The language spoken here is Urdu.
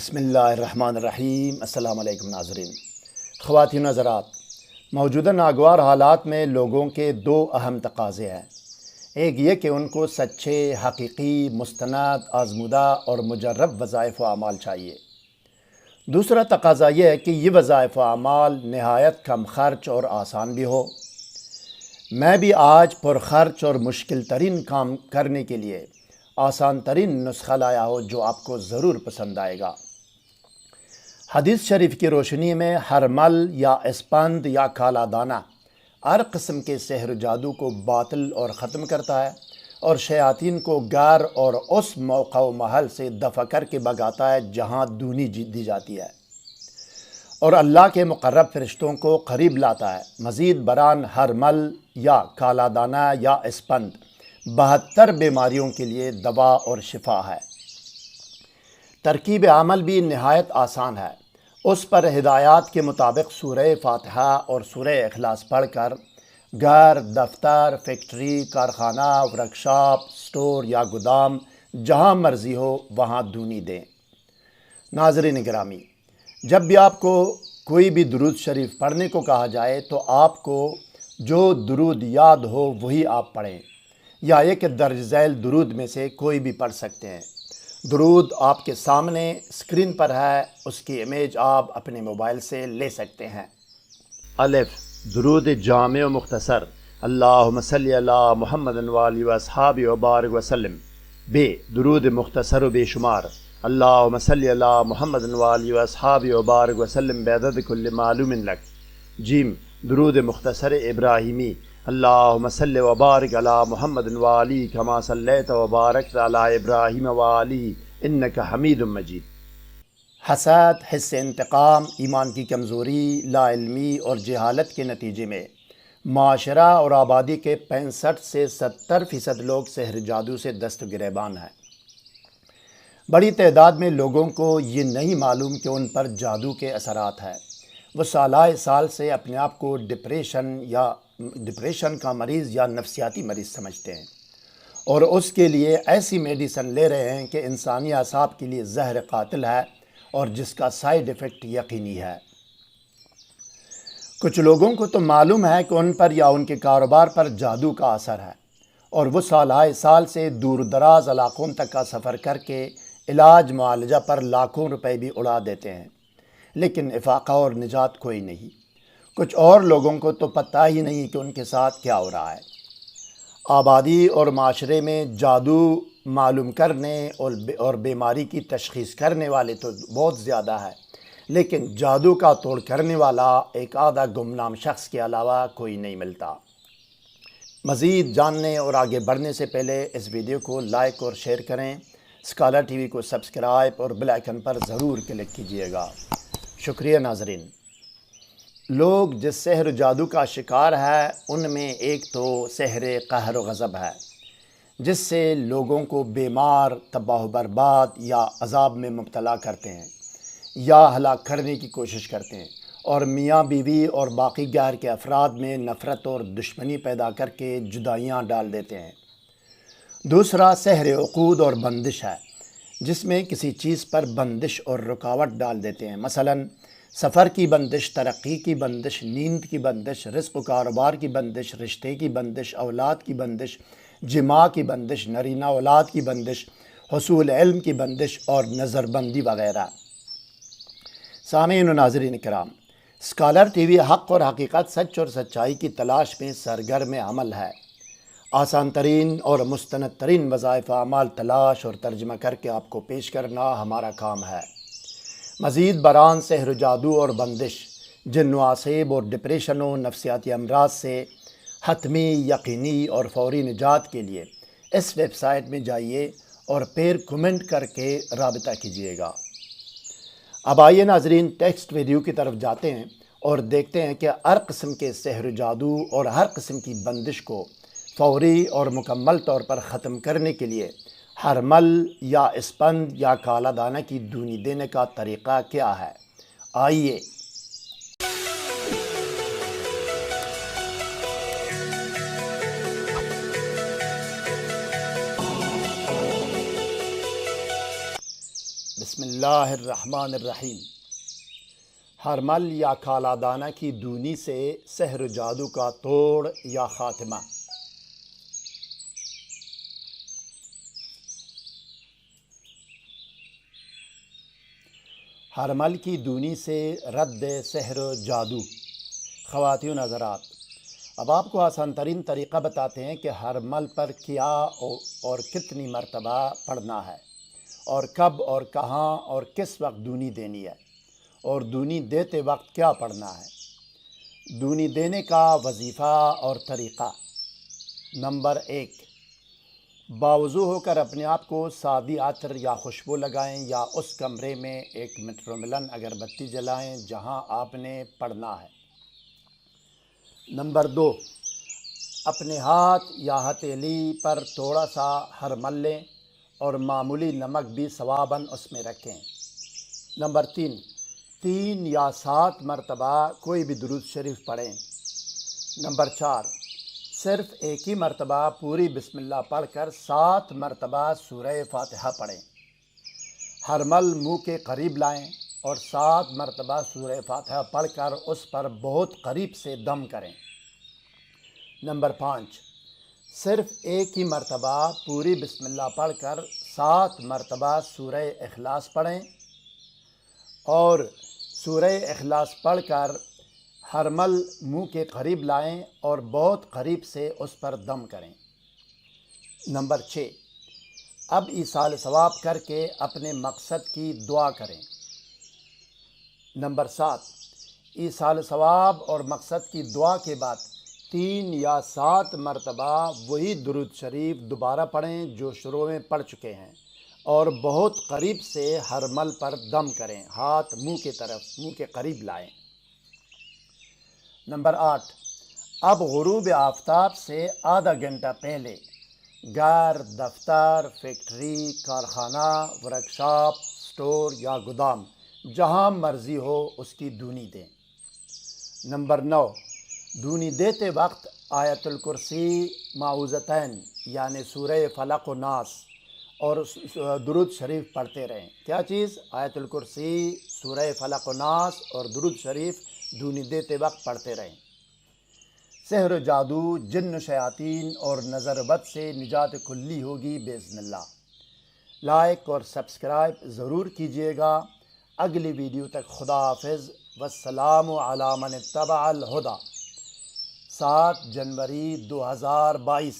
بسم اللہ الرحمن الرحیم۔ السلام علیکم ناظرین۔ خواتین حضرات، موجودہ ناگوار حالات میں لوگوں کے دو اہم تقاضے ہیں۔ ایک یہ کہ ان کو سچے، حقیقی، مستند، آزمودہ اور مجرب وظائف و اعمال چاہیے۔ دوسرا تقاضا یہ ہے کہ یہ وظائف و اعمال نہایت کم خرچ اور آسان بھی ہو۔ میں بھی آج پرخرچ اور مشکل ترین کام کرنے کے لیے آسان ترین نسخہ لایا ہو جو آپ کو ضرور پسند آئے گا۔ حدیث شریف کی روشنی میں ہرمل یا اسپند یا کالا دانہ ہر قسم کے سحر و جادو کو باطل اور ختم کرتا ہے اور شیاطین کو گھر اور اس موقع و محل سے دفع کر کے بھگاتا ہے جہاں دونی دی جاتی ہے اور اللہ کے مقرب فرشتوں کو قریب لاتا ہے۔ مزید برآں ہرمل یا کالا دانہ یا اسپند 72 بیماریوں کے لیے دوا اور شفا ہے۔ ترکیب عمل بھی نہایت آسان ہے۔ اس پر ہدایات کے مطابق سورہ فاتحہ اور سورہ اخلاص پڑھ کر گھر، دفتر، فیکٹری، کارخانہ، ورکشاپ، سٹور یا گودام جہاں مرضی ہو وہاں دونی دیں۔ ناظرین گرامی، جب بھی آپ کو کوئی بھی درود شریف پڑھنے کو کہا جائے تو آپ کو جو درود یاد ہو وہی آپ پڑھیں، یا یہ کہ درج ذیل درود میں سے کوئی بھی پڑھ سکتے ہیں۔ درود آپ کے سامنے اسکرین پر ہے، اس کی امیج آپ اپنے موبائل سے لے سکتے ہیں۔ الف، درود جامع و مختصر، اللہم صلی علی محمد وآلہ وصحابہ وبارک وسلم۔ ب، درود مختصر و بے شمار، اللہم صلی علی محمد وآلہ وصحابہ وبارک وسلم بعدد کل معلوم لک۔ جیم، درود مختصر ابراہیمی، اللہم صلی وبارک علی محمد وآلہ کما صلیت وبارکت علی ابراہیم وآلہ انک حمید مجید۔ حسد، حس انتقام، ایمان کی کمزوری، لا علمی اور جہالت کے نتیجے میں معاشرہ اور آبادی کے 65 سے 70% لوگ سحر جادو سے دست گریبان ہیں۔ بڑی تعداد میں لوگوں کو یہ نہیں معلوم کہ ان پر جادو کے اثرات ہیں۔ وہ سالہ سال سے اپنے آپ کو ڈپریشن کا مریض یا نفسیاتی مریض سمجھتے ہیں اور اس کے لیے ایسی میڈیسن لے رہے ہیں کہ انسانی اعصاب کے لیے زہر قاتل ہے اور جس کا سائیڈ ایفیکٹ یقینی ہے۔ کچھ لوگوں کو تو معلوم ہے کہ ان پر یا ان کے کاروبار پر جادو کا اثر ہے اور وہ سالہ سال سے دور دراز علاقوں تک کا سفر کر کے علاج معالجہ پر لاکھوں روپے بھی اڑا دیتے ہیں، لیکن افاقہ اور نجات کوئی نہیں۔ کچھ اور لوگوں کو تو پتہ ہی نہیں کہ ان کے ساتھ کیا ہو رہا ہے۔ آبادی اور معاشرے میں جادو معلوم کرنے اور بیماری کی تشخیص کرنے والے تو بہت زیادہ ہے، لیکن جادو کا توڑ کرنے والا ایک آدھا گمنام شخص کے علاوہ کوئی نہیں ملتا۔ مزید جاننے اور آگے بڑھنے سے پہلے اس ویڈیو کو لائک اور شیئر کریں، اسکالر ٹی وی کو سبسکرائب اور بیل آئیکن پر ضرور کلک کیجیے گا۔ شکریہ ناظرین۔ لوگ جس سحر و جادو کا شکار ہے ان میں ایک تو سحر قہر و غضب ہے، جس سے لوگوں کو بیمار، تباہ و برباد یا عذاب میں مبتلا کرتے ہیں یا ہلاک کرنے کی کوشش کرتے ہیں اور میاں بیوی اور باقی غیر کے افراد میں نفرت اور دشمنی پیدا کر کے جدائیاں ڈال دیتے ہیں۔ دوسرا سحر عقود اور بندش ہے، جس میں کسی چیز پر بندش اور رکاوٹ ڈال دیتے ہیں، مثلاً سفر کی بندش، ترقی کی بندش، نیند کی بندش، رزق و کاروبار کی بندش، رشتے کی بندش، اولاد کی بندش، جماع کی بندش، نرینہ اولاد کی بندش، حصول علم کی بندش اور نظر بندی وغیرہ۔ سامعین و ناظرین کرام، اسکالر ٹی وی حق اور حقیقت، سچ اور سچائی کی تلاش میں سرگرم عمل ہے۔ آسان ترین اور مستند ترین وظائف اعمال تلاش اور ترجمہ کر کے آپ کو پیش کرنا ہمارا کام ہے۔ مزید برآں سحر و جادو اور بندش، جن و عصیب اور ڈپریشن و نفسیاتی امراض سے حتمی، یقینی اور فوری نجات کے لیے اس ویب سائٹ میں جائیے اور پھر کمنٹ کر کے رابطہ کیجیے گا۔ اب آئیے ناظرین، ٹیکسٹ ویڈیو کی طرف جاتے ہیں اور دیکھتے ہیں کہ ہر قسم کے سحر و جادو اور ہر قسم کی بندش کو فوری اور مکمل طور پر ختم کرنے کے لیے ہرمل یا اسپند یا کالا دانہ کی دونی دینے کا طریقہ کیا ہے۔ آئیے۔ بسم اللہ اللہ الرحمن الرحیم۔ ہرمل یا کالا دانہ کی دونی سے سحر و جادو کا توڑ یا خاتمہ۔ ہرمل کی دونی سے رد سحر و جادو۔ خواتین حضرات، اب آپ کو آسان ترین طریقہ بتاتے ہیں کہ ہرمل پر کیا اور کتنی مرتبہ پڑھنا ہے، اور کب اور کہاں اور کس وقت دونی دینی ہے، اور دونی دیتے وقت کیا پڑھنا ہے۔ دونی دینے کا وظیفہ اور طریقہ۔ نمبر 1، باوضو ہو کر اپنے آپ کو سادی عطر یا خوشبو لگائیں یا اس کمرے میں ایک میٹروملن اگربتی جلائیں جہاں آپ نے پڑھنا ہے۔ نمبر 2، اپنے ہاتھ یا ہتھیلی پر تھوڑا سا ہرمل لیں اور معمولی نمک بھی ثواباً اس میں رکھیں۔ نمبر 3 یا 7 مرتبہ کوئی بھی درود شریف پڑھیں۔ نمبر 4، صرف ایک ہی مرتبہ پوری بسم اللہ پڑھ کر 7 مرتبہ سورہ فاتحہ پڑھیں۔ ہرمل منہ کے قریب لائیں اور 7 مرتبہ سورہ فاتحہ پڑھ کر اس پر بہت قریب سے دم کریں۔ نمبر 5، صرف ایک ہی مرتبہ پوری بسم اللہ پڑھ کر 7 مرتبہ سورہ اخلاص پڑھیں اور سورہ اخلاص پڑھ کر ہرمل منہ کے قریب لائیں اور بہت قریب سے اس پر دم کریں۔ نمبر 6، اب ایصال ثواب کر کے اپنے مقصد کی دعا کریں۔ نمبر 7، ایصال ثواب اور مقصد کی دعا کے بعد 3 یا 7 مرتبہ وہی درود شریف دوبارہ پڑھیں جو شروع میں پڑھ چکے ہیں، اور بہت قریب سے ہرمل پر دم کریں، ہاتھ منہ کے قریب لائیں۔ نمبر 8، اب غروب آفتاب سے آدھا گھنٹہ پہلے گھر، دفتر، فیکٹری، کارخانہ، ورکشاپ، سٹور یا گودام جہاں مرضی ہو اس کی دونی دیں۔ نمبر 9، دونی دیتے وقت آیت الکرسی، معوذتین یعنی سورہ فلق و ناس اور درود شریف پڑھتے رہیں۔ کیا چیز؟ آیت الکرسی، سورہ فلق و ناس اور درود شریف دونی دیتے وقت پڑھتے رہیں۔ سحر و جادو، جن و شیاطین اور نظر بد سے نجات کلی ہوگی باذن اللہ۔ لائک اور سبسکرائب ضرور کیجیے گا۔ اگلی ویڈیو تک خدا حافظ، والسلام علی من اتبع الہدی۔ 7 جنوری 2022۔